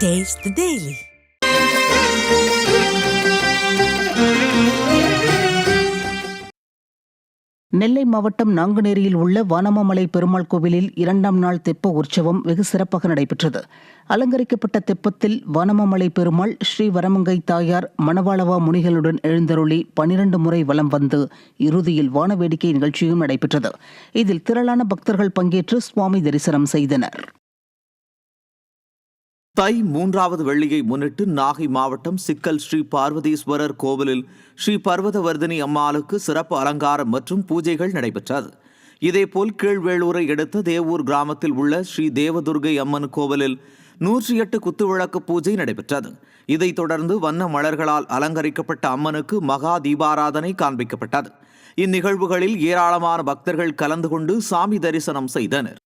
Taste the Daily. நெல்லை மாவட்டம் நாங்குநேரியில் உள்ள வானமாமலை பெருமாள் கோவிலில் 2ஆம் நாள் தெப்ப உற்சவம் வெகு சிறப்பாக நடைபெற்றது. அலங்கரிக்கப்பட்ட தெப்பத்தில் வானமாமலை பெருமாள், ஸ்ரீ வரமங்கை தாயார், மணவாளவா முனிகளுடன் எழுந்தருளி 12 முறை வலம் வந்து இறுதியில் வான வேடிக்கை நிகழ்ச்சியும் நடைபெற்றது. இதில் திரளான பக்தர்கள் பங்கேற்று சுவாமி தரிசனம் செய்தனர். தை 3வது வெள்ளியை முன்னிட்டு நாகை மாவட்டம் சிக்கல் ஸ்ரீ பார்வதீஸ்வரர் கோவிலில் ஸ்ரீ பர்வதவர்தினி அம்மாளுக்கு சிறப்பு அலங்காரம் மற்றும் பூஜைகள் நடைபெற்றது. இதேபோல் கீழ்வேளூரை அடுத்த தேவூர் கிராமத்தில் உள்ள ஸ்ரீ தேவதுர்கை அம்மன் கோவிலில் 108 குத்துவிளக்கு பூஜை நடைபெற்றது. இதைத் தொடர்ந்து வண்ண மலர்களால் அலங்கரிக்கப்பட்ட அம்மனுக்கு மகா தீபாராதனை காண்பிக்கப்பட்டது. இந்நிகழ்வுகளில் ஏராளமான பக்தர்கள் கலந்து கொண்டு சாமி தரிசனம் செய்தனர்.